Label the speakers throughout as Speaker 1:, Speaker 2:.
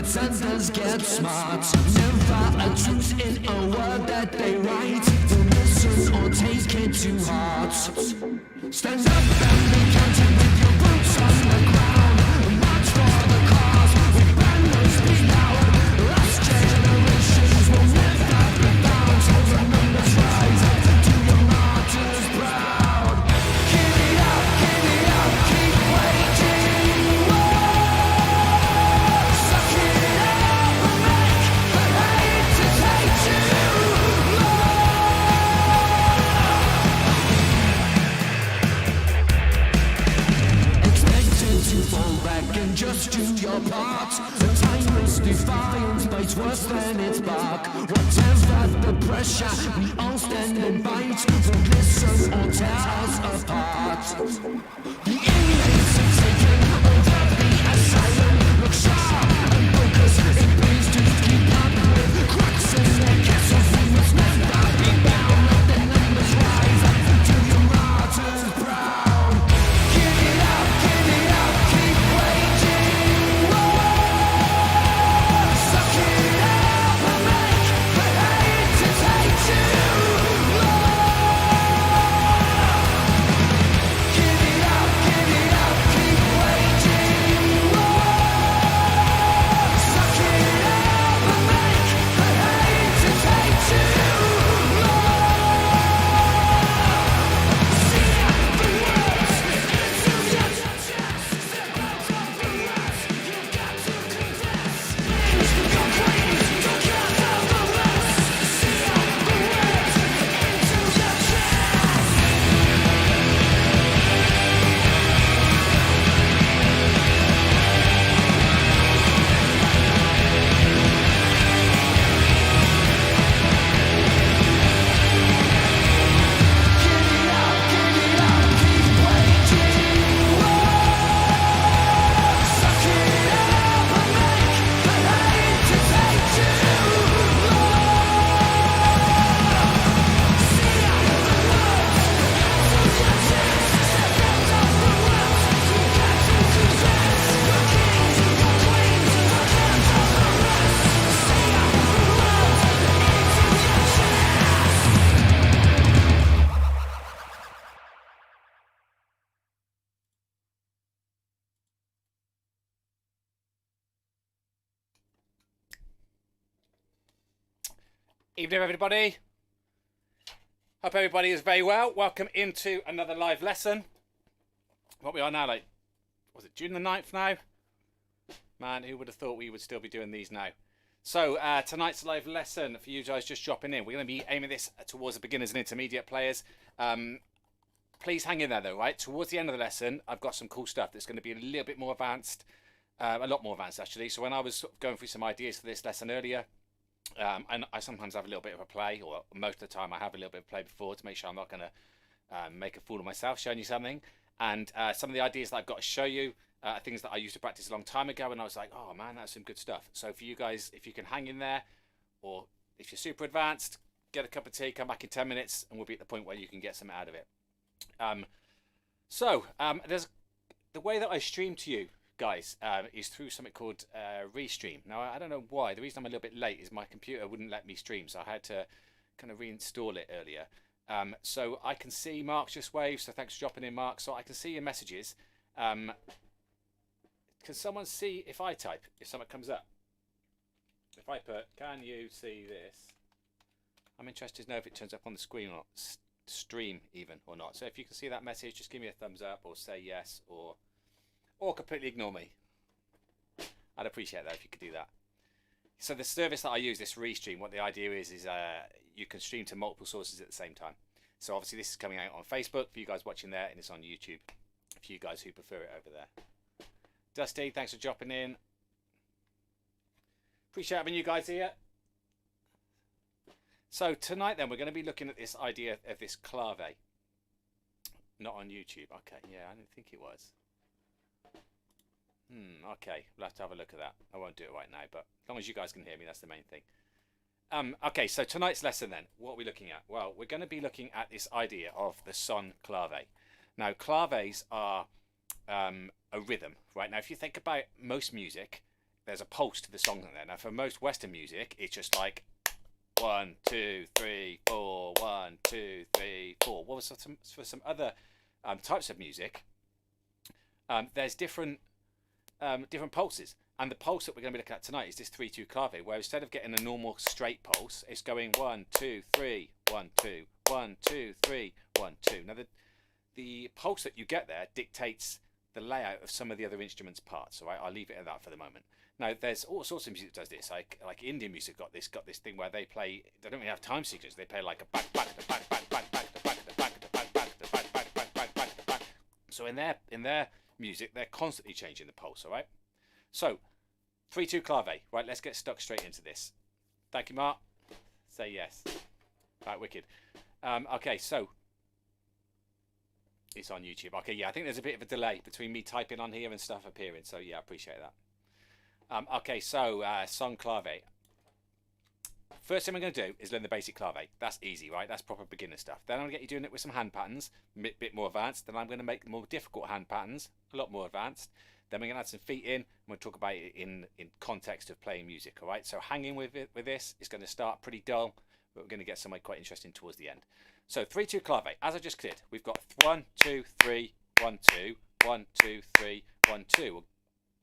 Speaker 1: pretenders get smart. Never a truth in a word that they write. Don't listen or take it to heart. Stand up and be counted with your boots on the ground. March for the cause with banners be loud. Lost generations will never be found. So the numbers rise up to your martyrs proud. Keep it up, keep waiting. Suck it up and make the hate to take you. To fall back and just do your part. The timeless defiance bites worse than its bark. Whatever the pressure, we all stand and bite. Won't listen or tear us apart. The inmates have taken over the asylum. Look sharp and focus. It pays to keep up with cracks in their castles. We must never be bound. Let the numbers rise up to your martyrs proud. Give it up, keep waiting. Suck it up and make the hate to take you. Give it up, keep waiting. Suck it up and make the hate to take you. See out the words into your chest. Step out of the rest. You've got to confess. Use your claims. Don't count out the rest. See out the words into your chest. Give it up, keep waiting. Suck it up and make the hate to take you. See out the words into your chest. Step out of the rest. You've got to confess. Your kings, your queens, don't count out the rest. See out the words into your chest.
Speaker 2: Evening, everybody. Hope everybody is very well. Welcome into another live lesson. What we are now, like, was it June the 9th now? Man, who would have thought we would still be doing these now? So, tonight's live lesson for you guys just dropping in. We're going to be aiming this towards the beginners and intermediate players. Please hang in there, though, right? Towards the end of the lesson, I've got some cool stuff that's going to be a little bit more advanced. A lot more advanced, actually. So when I was sort of going through some ideas for this lesson earlier, and I sometimes have a little bit of a play, or most of the time I have a little bit of play before to make sure I'm not going to make a fool of myself showing you something. And some of the ideas that I've got to show you are things that I used to practice a long time ago, and I was like, oh man, that's some good stuff. So for you guys, if you can hang in there, or if you're super advanced, get a cup of tea, come back in 10 minutes, and we'll be at the point where you can get something out of it. There's the way that I stream to you guys is through something called Restream. Now I don't know why. The reason I'm a little bit late is my computer wouldn't let me stream, so I had to kind of reinstall it earlier. So I can see Mark's just waved, so thanks for dropping in, Mark. So I can see your messages. Can someone see if I type, if something comes up? If I put, can you see this? I'm interested to know if it turns up on the screen or not, stream even or not. So if you can see that message, just give me a thumbs up or say yes, or completely ignore me. I'd appreciate that if you could do that. So the service that I use, this Restream, what the idea is you can stream to multiple sources at the same time. So obviously this is coming out on Facebook for you guys watching there, and it's on YouTube for you guys who prefer it over there. Dusty, thanks for dropping in. Appreciate having you guys here. So tonight then we're going to be looking at this idea of this clave. Not on YouTube. Okay, yeah, I didn't think it was. Okay, we'll have to have a look at that. I won't do it right now, but as long as you guys can hear me, that's the main thing. Okay, so tonight's lesson then, what are we looking at? Well, we're going to be looking at this idea of the Son Clave. Now, claves are a rhythm, right? Now, if you think about most music, there's a pulse to the song there. Now for most Western music, it's just like 1, 2, 3, 4, 1, 2, 3, 4. What was for some other types of music? There's different pulses, and the pulse that we're going to be looking at tonight is this 3/2 clave, where instead of getting a normal straight pulse, it's going 1, 2, 3, 1, 2, 1, 2, 3, 1, 2. Now the pulse that you get there dictates the layout of some of the other instruments' parts. So I'll leave it at that for the moment. Now there's all sorts of music that does this, like Indian music got this thing where they don't really have time sequence. They play like a back to back to back to back to back to back to back to back to back. So in their music, they're constantly changing the pulse. All right. So 3/2 clave. Right. Let's get stuck straight into this. Thank you, Mark. Say yes. Right. Wicked. Okay. So. It's on YouTube. Okay, yeah, I think there's a bit of a delay between me typing on here and stuff appearing, so yeah, I appreciate that. Okay, so Son Clave. First thing I'm going to do is learn the basic clave. That's easy, right? That's proper beginner stuff. Then I'm going to get you doing it with some hand patterns, a bit more advanced. Then I'm going to make more difficult hand patterns, a lot more advanced. Then we're going to add some feet in, and we'll talk about it in context of playing music, all right? So hanging with this is going to start pretty dull, but we're going to get somewhere quite interesting towards the end. So 3/2 clave, as I just cleared, we've got 1, 2, 3, 1, 2, 1, 2, 3, 1, 2. Well,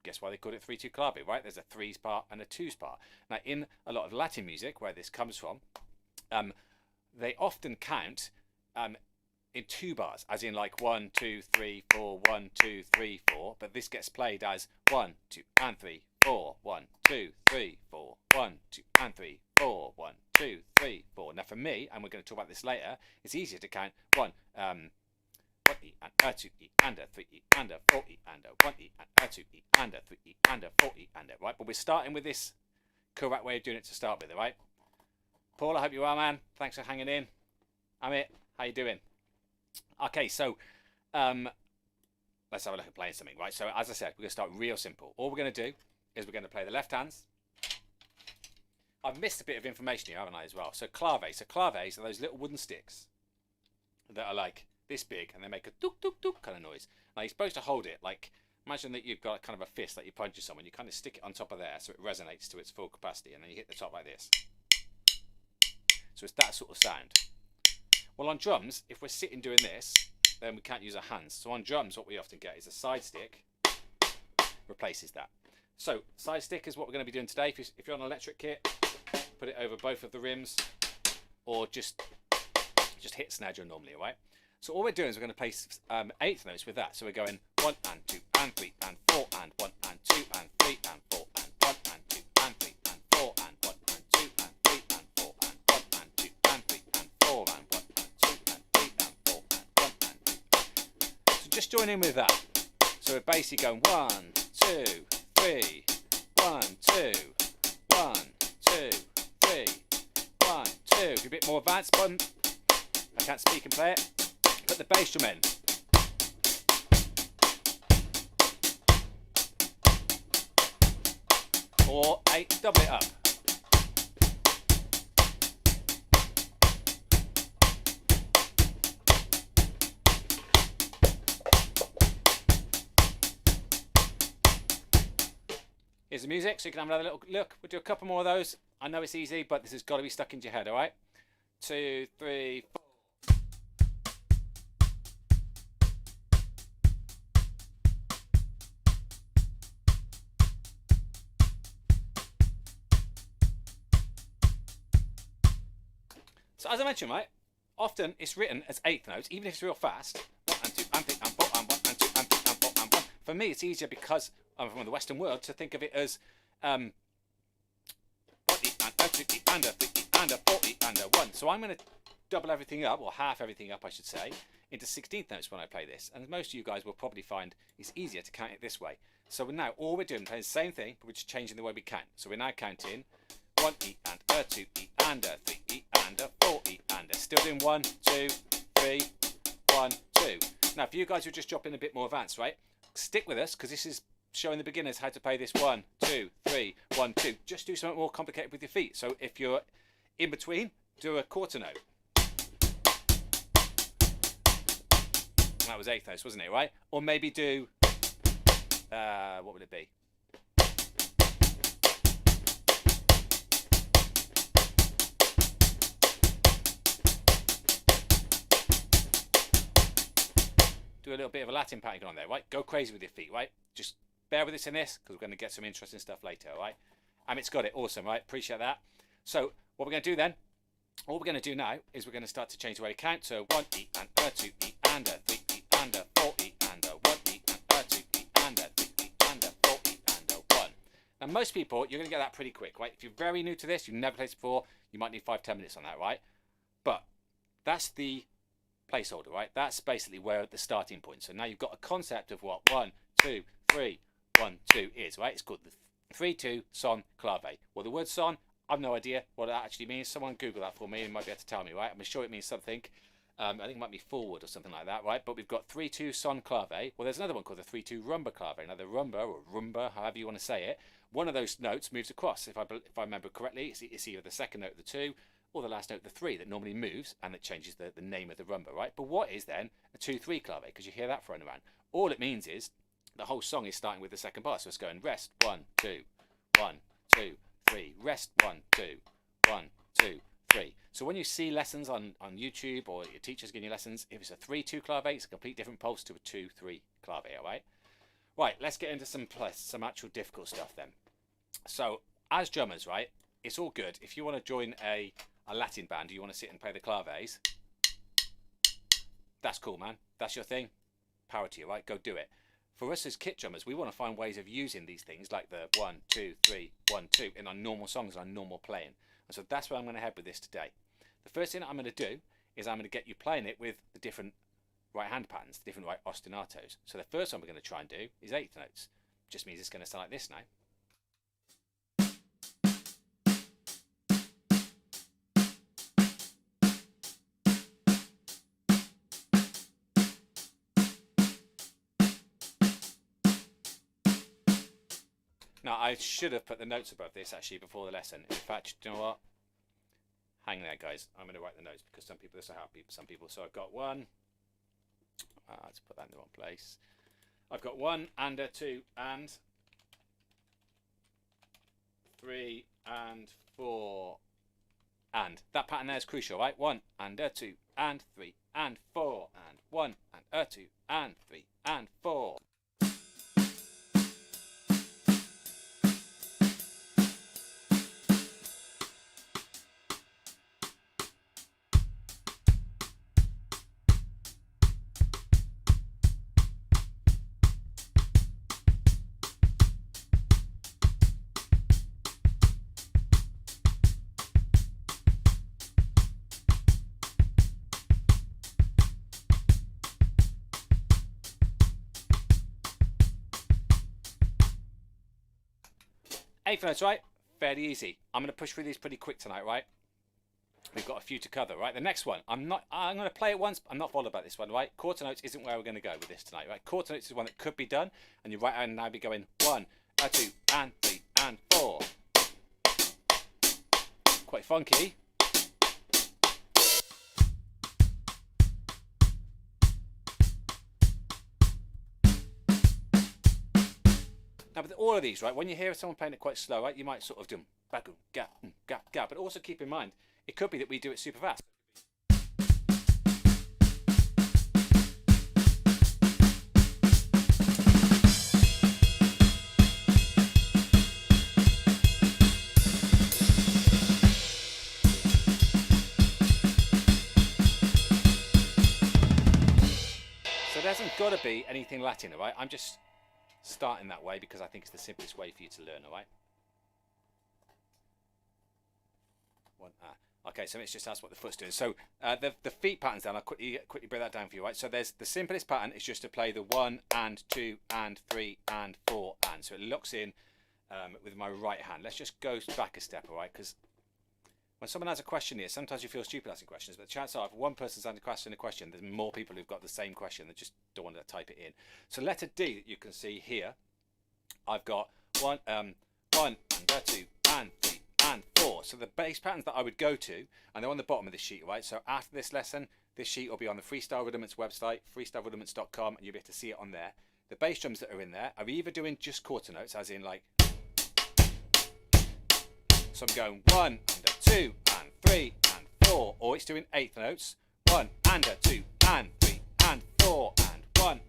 Speaker 2: guess why they call it 3/2 clave, right? There's a 3's part and a 2's part. Now, in a lot of Latin music, where this comes from, they often count in 2 bars, as in like 1, 2, 3, 4, 1, 2, 3, 4. But this gets played as 1, 2, and 3, 4, 1, 2, 3, 4, 1, 2, and 3, 4, 1, 2, 3, 4. Now for me, and we're going to talk about this later, it's easier to count 1 E and a 2 E and a 3 E and a 4 E and a 1 E and a 2 E and a 3 E and a 4 E and a, right? But we're starting with this correct way of doing it to start with, all right? Paul, I hope you're well, man. Thanks for hanging in. Amit, how you doing? Okay, so let's have a look at playing something, right? So as I said, we're going to start real simple. All we're going to do is we're going to play the left hands. I've missed a bit of information here, haven't I, as well? So claves. So claves are those little wooden sticks that are like this big, and they make a duk duk duk kind of noise. Now you're supposed to hold it like, imagine that you've got kind of a fist like you're punching someone. You kind of stick it on top of there so it resonates to its full capacity, and then you hit the top like this. So it's that sort of sound. Well, on drums, if we're sitting doing this, then we can't use our hands. So on drums, what we often get is a side stick replaces that. So side stick is what we're going to be doing today. If you're on an electric kit, put it over both of the rims, or just hit snare drum normally, all right? So all we're doing is we're going to play 8th notes with that. So we're going 1 and 2 and 3 and 4 and 1 and 2 and 3 and 4 and 1 and 2 and 3 and 4 and 1 and 2 and 3 and 4 and 1 and 2 and 3 and 4 and 1 and 2 and 3 and 4 and 1 and 2. So just join in with that. So we're basically going 1, 2, 3, 1, 2, 1, 2, 3, 1, 2. If you're a bit more advanced, I can't speak and play it. Put the bass drum in. Or 8, double it up. Here's the music, so you can have another little look. We'll do a couple more of those. I know it's easy, but this has got to be stuck into your head, all right? 2, 3, 4. So as I mentioned, right, often it's written as 8th notes, even if it's real fast. 1 and 2 and 3 and 4 and 1 and 2 and 3 and 4 and 1. For me, it's easier because I'm from the Western world to think of it as 1 E and a 2 E and a 3 E and a 4 E and a 1. So I'm going to double everything up, or half everything up, I should say, into 16th notes when I play this. And most of you guys will probably find it's easier to count it this way. So now all we're doing is playing the same thing, but we're just changing the way we count. So we're now counting 1 E and a 2 E and a 3 E and a 4 E and a. Still doing 1, 2, 3, 1, 2. Now, for you guys who are just dropping a bit more advanced, right? Stick with us, because this is showing the beginners how to play this 1, 2, 3, 1, 2. Just do something more complicated with your feet. So if you're in between, do a quarter note. That was 8th notes, wasn't it, right? Or maybe do, what would it be? do a little bit of a Latin pattern on there, right? Go crazy with your feet, right? Just bear with us in this, because we're going to get some interesting stuff later, all right? It's got it. Awesome, right? Appreciate that. So what we're going to do then, all we're going to do now is we're going to start to change the way we count. So 1 E and 2 E and 3 E and 4 E and 1 E and 2 E and 3 E and 4 E and 1. Now most people, you're going to get that pretty quick, right? If you're very new to this, you've never played this before, you might need 5-10 minutes on that, right? But that's the placeholder, right? That's basically where the starting point. So now you've got a concept of what 1, 2, 3, 1, 2 is, right? It's called the 3-2 Son Clave. Well, the word son, I've no idea what that actually means. Someone Google that for me and might be able to tell me, right? I'm sure it means something. I think it might be forward or something like that, right? But we've got 3-2 Son Clave. Well, there's another one called the 3-2 Rumba Clave. Now, the rumba or rumba, however you want to say it, one of those notes moves across. If I remember correctly, it's either the second note of the 2 or the last note of the 3 that normally moves, and it changes the name of the rumba, right? But what is then a 2-3 clave? Because you hear that thrown around. All it means is the whole song is starting with the second bar. So it's going rest 1, 2, 1, 2, 3, rest 1, 2, 1, 2, 3. So when you see lessons on YouTube or your teachers giving you lessons, if it's a 3-2 clave, it's a complete different pulse to a 2-3 clave, all right? Right, let's get into some actual difficult stuff then. So as drummers, right, it's all good. If you want to join a Latin band, you want to sit and play the claves, that's cool, man. That's your thing. Power to you, right? Go do it. For us as kit drummers, we want to find ways of using these things like the 1, 2, 3, 1, 2 in our normal songs, our normal playing. And so that's where I'm going to head with this today. The first thing I'm going to do is I'm going to get you playing it with the different right hand patterns, the different right ostinatos. So the first one we're going to try and do is eighth notes. Just means it's going to sound like this now. Now, I should have put the notes above this actually before the lesson. In fact, you know what? Hang there, guys. I'm going to write the notes because some people are so happy, some people. So I've got 1. Let's put that in the wrong place. I've got 1 and a 2 and 3 and 4 and. That pattern there is crucial, right? 1 and a 2 and 3 and 4 and 1 and a 2 and 3 and 4. Eighth notes, right? Fairly easy. I'm going to push through these pretty quick tonight, right? We've got a few to cover, right? The next one, I'm going to play it once. I'm not bothered about this one, right? Quarter notes isn't where we're going to go with this tonight, right? Quarter notes is one that could be done, and your right hand now be going 1, 2, and 3, and 4. Quite funky. Now, with all of these, right, when you hear someone playing it quite slow, right, you might sort of do bagu, ga, ga, ga, but also keep in mind, it could be that we do it super fast. So there hasn't got to be anything Latin, all right? I'm just starting that way because I think it's the simplest way for you to learn, all right? Okay, so let's just ask what the foot's doing. So the feet pattern's down. I'll quickly break that down for you, right? So there's the simplest pattern is just to play the 1 and 2 and 3 and 4 and. So it locks in with my right hand. Let's just go back a step, all right? Because when someone has a question here, sometimes you feel stupid asking questions, but the chances are if one person's asking a question, there's more people who've got the same question that just don't want to type it in. So letter D that you can see here, I've got 1 and 2 and 3 and 4. So the bass patterns that I would go to, and they're on the bottom of this sheet, right? So after this lesson, this sheet will be on the Freestyle Rudiments website, freestylrudiments.com, and you'll be able to see it on there. The bass drums that are in there are either doing just quarter notes, as in like, so I'm going 1 and a 2 and 3 and 4, or it's doing eighth notes, 1 and a 2 and 3 and 4 and 1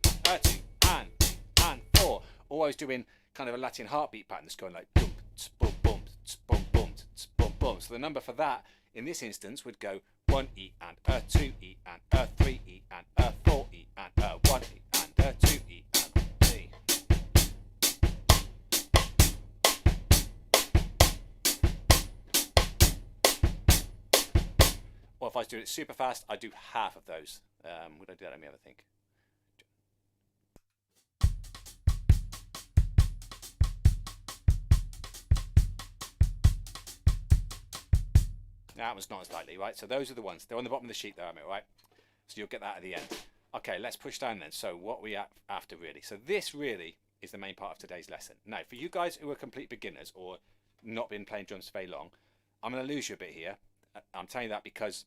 Speaker 2: I was doing kind of a Latin heartbeat pattern that's going like boom, boom, boom, boom, boom, boom, boom. So the number for that in this instance would go 1 E and 2 E and 3 E and 4 E and 1 E and 2 E and 3. Or if I was doing it super fast, I'd do half of those. Would I do that? Let me have a think. That one's not as likely, right? So those are the ones. They're on the bottom of the sheet there, right? So you'll get that at the end. Okay, let's push down then. So what are we after really? So this really is the main part of today's lesson. Now, for you guys who are complete beginners or not been playing drums very long, I'm going to lose you a bit here. I'm telling you that because,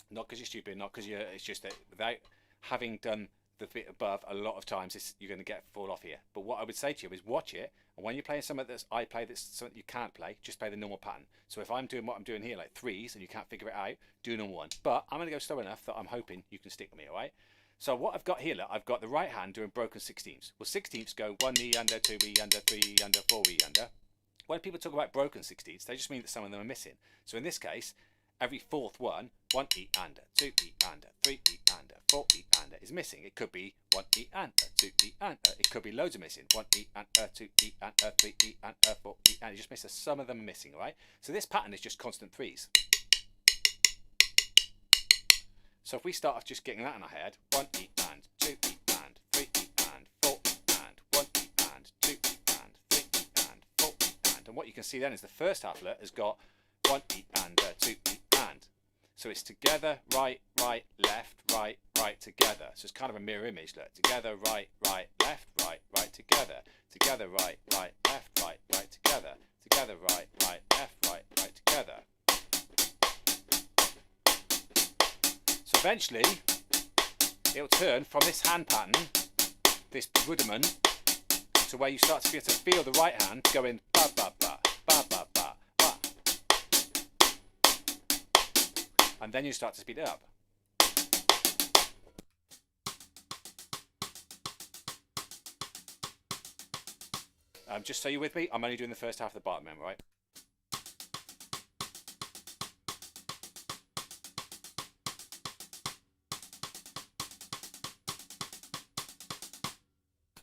Speaker 2: not because you're stupid, not because it's just that without having done the bit above, a lot of times you're going to fall off here. But what I would say to you is watch it, and when you're playing something that I play that's something you can't play, just play the normal pattern. So if I'm doing what I'm doing here, like threes, and you can't figure it out, do normal one. But I'm going to go slow enough that I'm hoping you can stick with me, all right? So what I've got here, look, I've got the right hand doing broken 16ths. Well, 16ths go 1 E under, 2 E under, 3 E under, 4 E under. When people talk about broken 16ths, they just mean that some of them are missing. So in this case, every fourth one, 1 E under, 2 E under, 3 E under, 4 E under is missing. It could be 1 E under, 2 E under. It could be loads of missing. 1 E under, 2 E under, 3 E under, 4 E under. You just miss some of them are missing, right? So this pattern is just constant threes. So if we start off just getting that in our head, 1 E and, 2 E and, 3 E and, 4 E and, 1 E and, 2 E and, 3 E and, 4 E and. And what you can see then is the first halflet has got 1 E and, 2 E and. So it's together, right, right, left, right, right, together. So it's kind of a mirror image. Look, together, right, right, left, right, right, together. Together, right, right, left, right, right, together. Together, right, right, left, right, right, together. So eventually, it'll turn from this hand pattern, this rudiment, to where you start to be able to feel the right hand going ba ba ba ba ba ba ba, and then you start to speed it up. Just so you're with me, I'm only doing the first half of the bar, remember, right?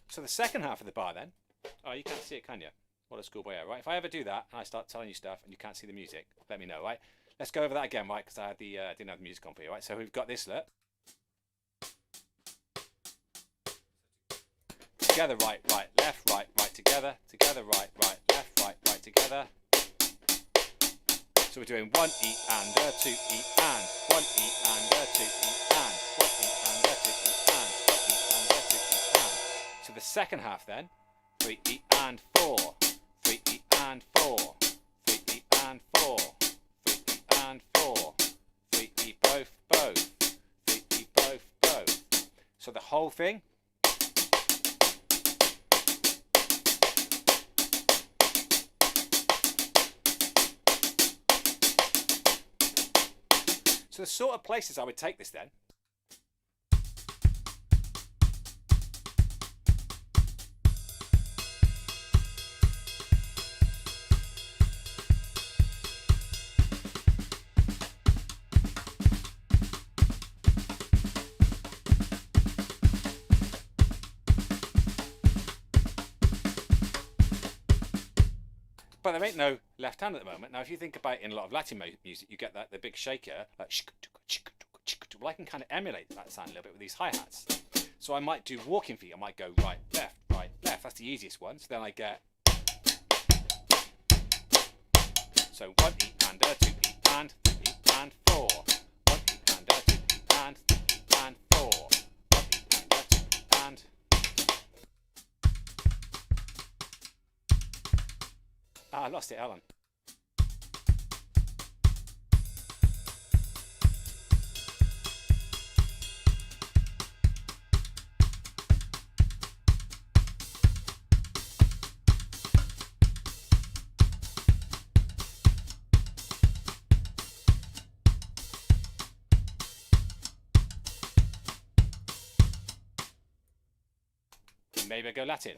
Speaker 2: So the second half of the bar then, oh, you can't see it, can you? What a schoolboy error, right? If I ever do that and I start telling you stuff and you can't see the music, let me know, right? Let's go over that again, right? Because I had didn't have the music on for you, right? So we've got this, look. Together, right, right, left, right, right, together. Together, right, right, left, right, right, together. So we're doing 1 E and 2 E and 1 E and 2 E and 1 E and 2 E and 1 E and 2 E and. So the second half then, 3 E and 4, 3 E and 4, 3 E and 4, 3 E and 4, 3 E both, 3 E both. So the whole thing. So the sort of places I would take this then. But there ain't no left hand at the moment. Now, if you think about it in a lot of Latin music, you get the big shaker, like well, I can kind of emulate that sound a little bit with these hi-hats. So I might do walking feet. I might go right, left, right, left. That's the easiest one. So then I get. So 1 E and 2 E and 3 E and 4. 1 E and 2 E and 3 E and 4. 1 E and 2 E and. I lost it, Alan. Maybe I go Latin.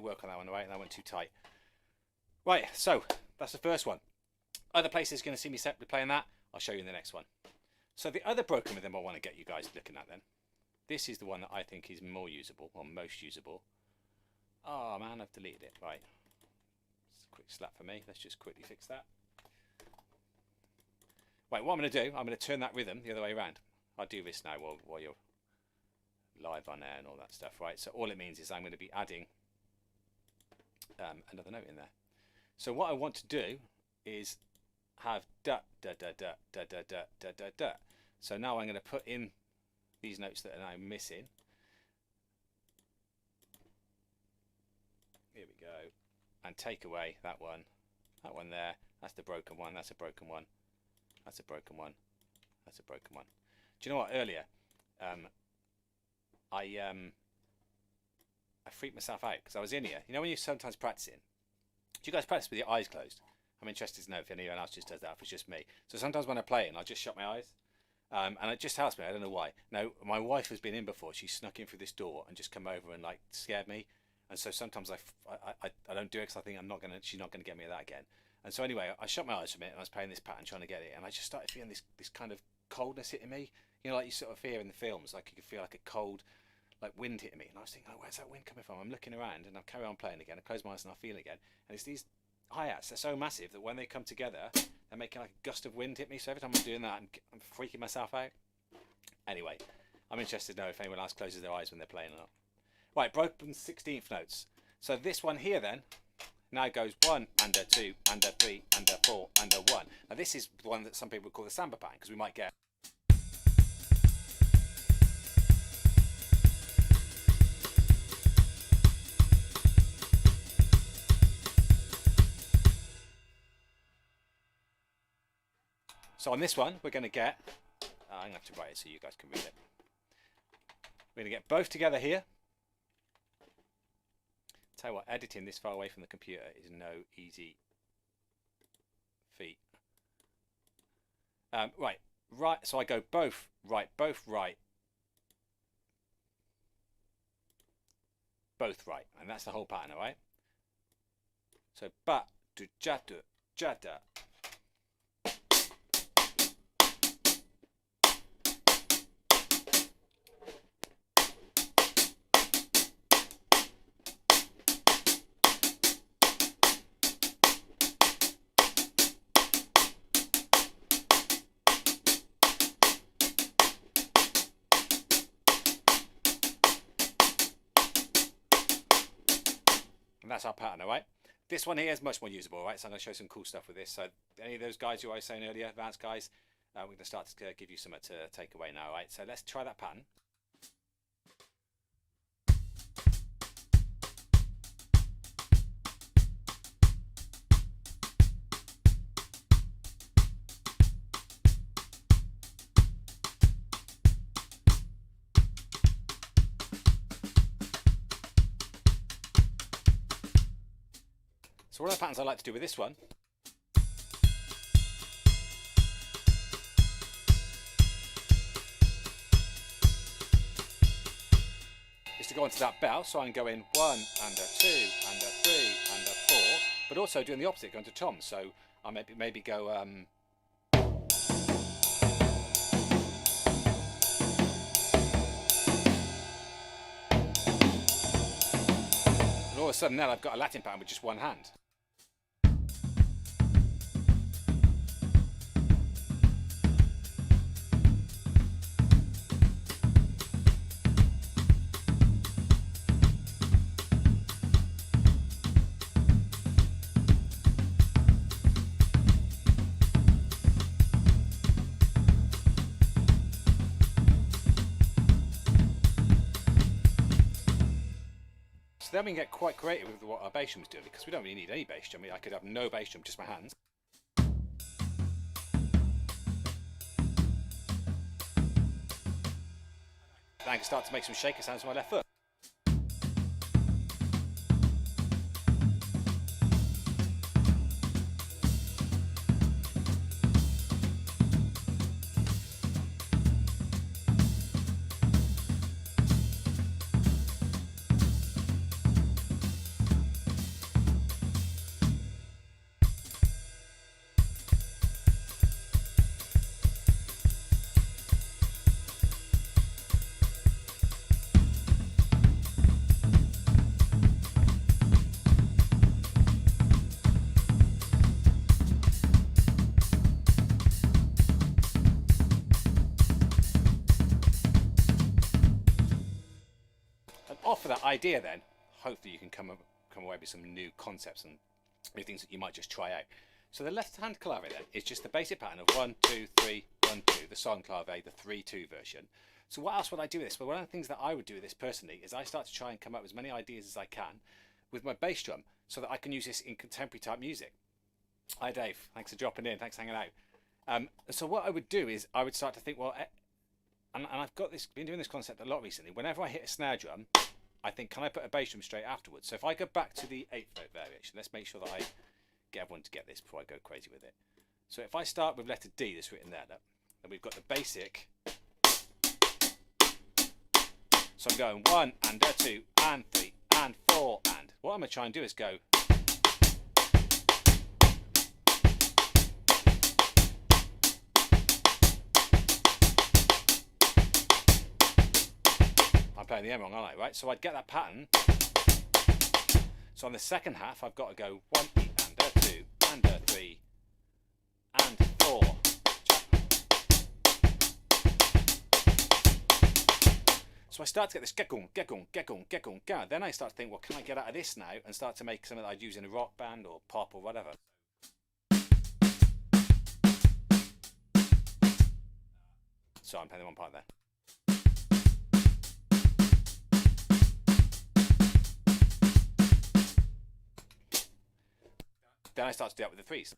Speaker 2: work on that one, right? That went too tight. Right, so that's the first one. Other places you're going to see me separately playing that. I'll show you in the next one. So the other broken rhythm I want to get you guys looking at then. This is the one that I think is more usable, or most usable. Oh man, I've deleted it. Right. It's a quick slap for me. Let's just quickly fix that. Right, what I'm going to do, I'm going to turn that rhythm the other way around. I'll do this now while you're live on air and all that stuff, right? So all it means is I'm going to be adding another note in there. So what I want to do is have da da da da da da da da da da. So now I'm going to put in these notes that are now missing. Here we go, and take away that one there. That's the broken one. That's a broken one. That's a broken one. That's a broken one. Do you know what? Earlier, I freaked myself out because I was in here. You know when you're sometimes practicing? Do you guys practice with your eyes closed? I'm interested to know if anyone else just does that, if it's just me. So sometimes when I play it, I'll just shut my eyes. And it just helps me. I don't know why. Now, my wife has been in before. She snuck in through this door and just come over and like scared me. And so sometimes I don't do it because I think she's not gonna get me that again. And so anyway, I shut my eyes for a minute and I was playing this pattern trying to get it, and I just started feeling this kind of coldness hitting me. You know, like you sort of fear in the films, like you could feel like a cold, like wind hitting me. And I was thinking, oh, where's that wind coming from? I'm looking around and I'll carry on playing again. I close my eyes and I feel it again. And it's these hi-hats. They're so massive that when they come together, they're making like a gust of wind hit me. So every time I'm doing that, I'm freaking myself out. Anyway, I'm interested to know if anyone else closes their eyes when they're playing or not. Right, broken 16th notes. So this one here then now goes 1 and a 2 and a 3 and a 4 and a 1. Now this is the one that some people call the samba pattern, because we might get so on this one we're going to get I'm going to have to write it so you guys can read it. We're going to get both together here. Tell you what, editing this far away from the computer is no easy feat. Right. So I go both right, both right, both right, and that's the whole pattern, all right? So ba do jadu jada. And that's our pattern, all right? This one here is much more usable, all right? So I'm going to show some cool stuff with this. So any of those guys who I was saying earlier, advanced guys, we're going to start to give you something to take away now, all right? So let's try that pattern. So one of the patterns I like to do with this one is to go onto that bell. So I'm going 1 and a 2 and a 3 and a 4, but also doing the opposite, going to toms. So I maybe go and all of a sudden now I've got a Latin pattern with just one hand. So then we can get quite creative with what our bass drum was doing, because we don't really need any bass drum. I mean, I could have no bass drum, just my hands. And I can start to make some shaker sounds with my left foot. off of that idea, then hopefully you can come away with some new concepts and new things that you might just try out. So the left-hand clave then is just the basic pattern of 1, 2, 3, 1, 2, the Son Clave, the 3/2 version. So what else would I do with this? Well, one of the things that I would do with this personally is I start to try and come up with as many ideas as I can with my bass drum so that I can use this in contemporary type music. Hi Dave, thanks for dropping in, thanks for hanging out. So what I would do is I would start to think, well, and I've been doing this concept a lot recently. Whenever I hit a snare drum, I think, can I put a bass drum straight afterwards? So if I go back to the 8th note variation, let's make sure that I get everyone to get this before I go crazy with it. So if I start with letter D that's written there, then we've got the basic. So I'm going 1 and 2 and 3 and 4 and. What I'm going to try and do is go. I'm playing the M wrong, aren't I? Right? So I'd get that pattern. So on the second half, I've got to go 1 and 2 and 3 and 4. So I start to get this get. Then I start to think, what can I get out of this now? And start to make something that I'd use in a rock band or pop or whatever. So I'm playing the one part there. Then I start to do that with the threes.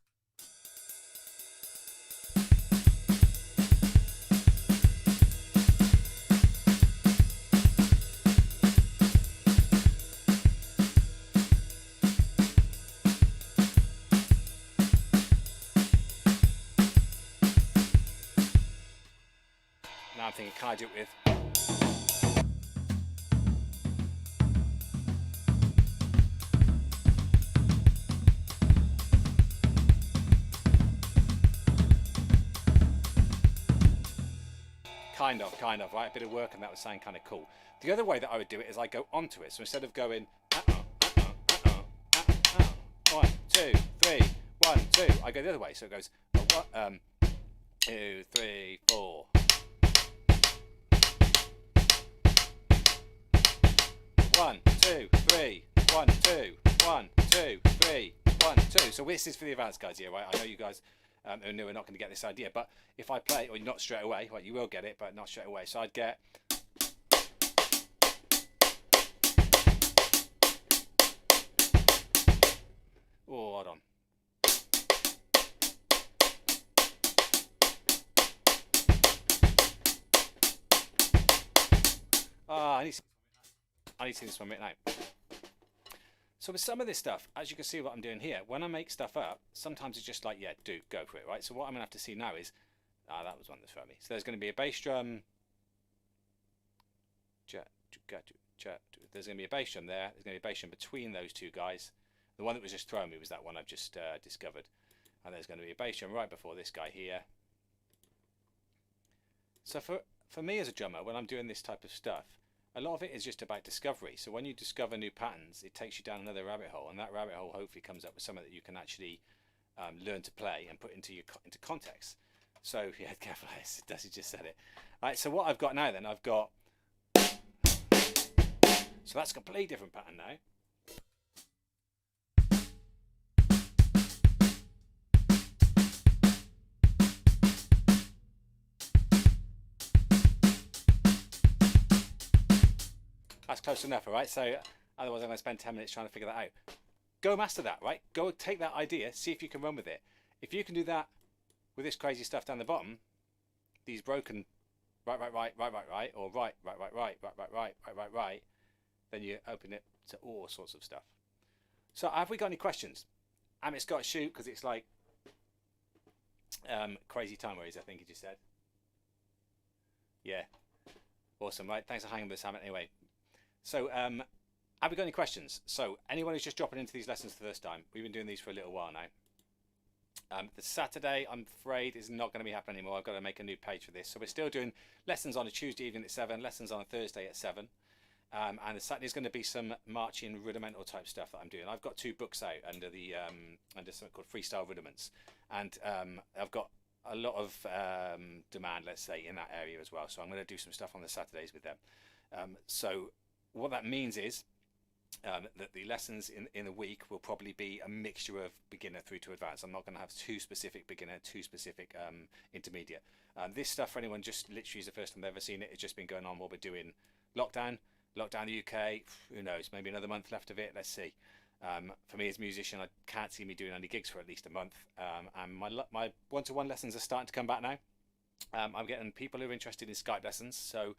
Speaker 2: Now I'm thinking, can I do it with? Kind of, right? A bit of work, and that was sounding kind of cool. The other way that I would do it is I go onto it. So instead of going 1, 2, 3, 1, 2, I go the other way. So it goes 2, 3, 4. 1, 2, 3, 1, 2, 1, 2, 3, 1, 2. So this is for the advanced guys here, right? I know you guys who knew are not going to get this idea, but if I play, or not straight away, well, you will get it, but not straight away. So I'd get. Oh, hold on. I need to see this one right now. So with some of this stuff, as you can see what I'm doing here, when I make stuff up, sometimes it's just like, yeah, go for it, right? So what I'm going to have to see now is, that was one that's for me. So there's going to be a bass drum. There's going to be a bass drum there. There's going to be a bass drum between those two guys. The one that was just throwing me was that one I've just discovered. And there's going to be a bass drum right before this guy here. So for me as a drummer, when I'm doing this type of stuff, a lot of it is just about discovery. So when you discover new patterns, it takes you down another rabbit hole, and that rabbit hole hopefully comes up with something that you can actually learn to play and put into context. So yeah, careful, Dusty just said it. All right, so what I've got now then, I've got. So that's a completely different pattern now. That's close enough, all right? So otherwise I'm going to spend 10 minutes trying to figure that out. Go master that, right? Go take that idea, see if you can run with it. If you can do that with this crazy stuff down the bottom, these broken right, or right, then you open it to all sorts of stuff. So have we got any questions? Amit's got to shoot because it's like crazy time where I think he just said. Yeah. Awesome, right? Thanks for hanging with us, Amit, anyway. So, have we got any questions? So, anyone who's just dropping into these lessons for the first time, we've been doing these for a little while now. The Saturday, I'm afraid, is not going to be happening anymore. I've got to make a new page for this. So, we're still doing lessons on a Tuesday evening at 7, lessons on a Thursday at 7. And the Saturday's going to be some marching rudimental type stuff that I'm doing. I've got 2 books out under something called Freestyle Rudiments. And I've got a lot of demand, let's say, in that area as well. So, I'm going to do some stuff on the Saturdays with them. So what that means is that the lessons in a week will probably be a mixture of beginner through to advanced. I'm not going to have too specific beginner, too specific intermediate. This stuff for anyone just literally is the first time they've ever seen it. It's just been going on while we're doing lockdown the UK. Who knows? Maybe another month left of it. Let's see. For me as a musician, I can't see me doing any gigs for at least a month. And my one-to-one lessons are starting to come back now. I'm getting people who are interested in Skype lessons. So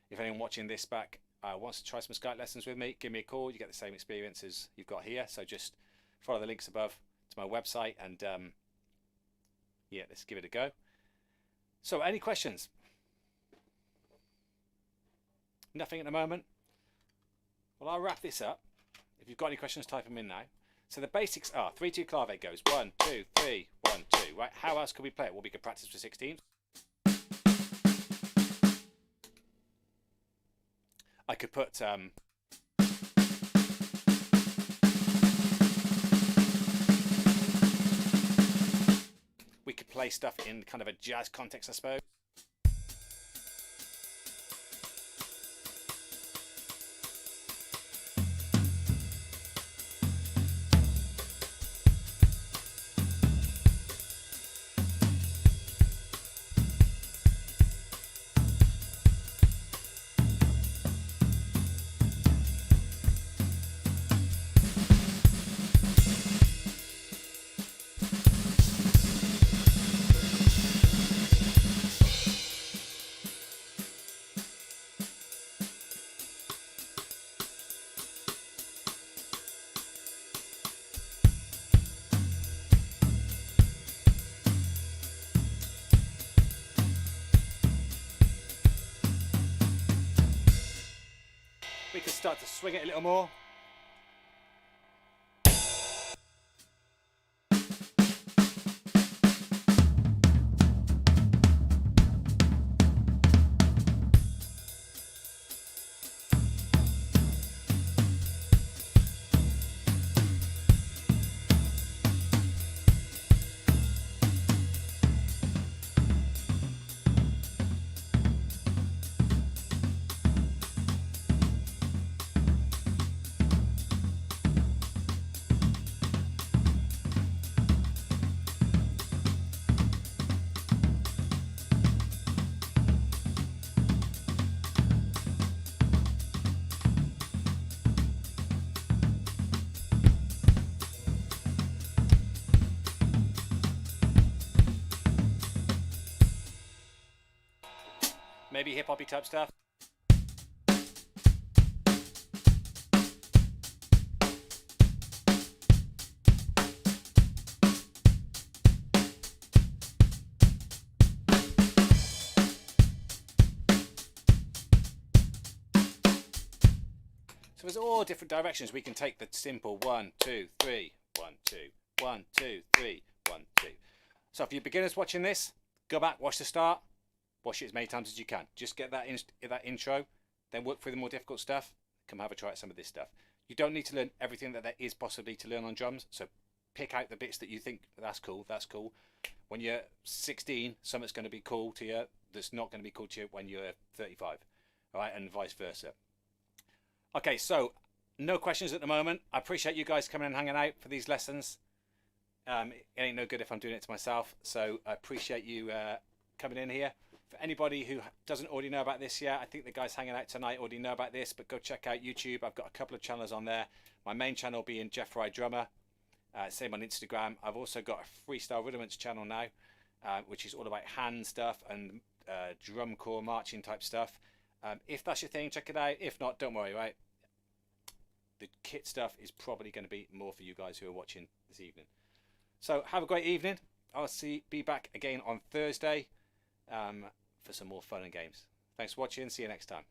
Speaker 2: if anyone watching this back wants to try some Skype lessons with me, give me a call. You get the same experience as you've got here. So just follow the links above to my website, and yeah, let's give it a go. So any questions? Nothing at the moment? Well, I'll wrap this up. If you've got any questions, type them in now. So the basics are 3-2 clave goes 1, 2, 3, 1, 2. Right? How else could we play it? Well, we could practice for 16. I could put we could play stuff in kind of a jazz context, I suppose. We can start to swing it a little more. Maybe hip-hoppy type stuff. So there's all different directions we can take the simple 1, 2, 3, 1, 2, 1, 2, 3, 1, 2. So if you're beginners watching this, go back, watch the start, watch it as many times as you can. Just get that intro, then work through the more difficult stuff. Come have a try at some of this stuff. You don't need to learn everything that there is possibly to learn on drums. So pick out the bits that you think that's cool. That's cool. When you're 16, something's going to be cool to you that's not going to be cool to you when you're 35. All right, and vice versa. Okay, so no questions at the moment. I appreciate you guys coming and hanging out for these lessons. It ain't no good if I'm doing it to myself. So I appreciate you coming in here. For anybody who doesn't already know about this yet, I think the guys hanging out tonight already know about this, but go check out YouTube. I've got a couple of channels on there. My main channel being Geoff Fry Drummer. Same on Instagram. I've also got a Freestyle Rhythms channel now, which is all about hand stuff and drum corps marching type stuff. If that's your thing, check it out. If not, don't worry, right? The kit stuff is probably going to be more for you guys who are watching this evening. So have a great evening. I'll be back again on Thursday for some more fun and games. Thanks for watching. See you next time.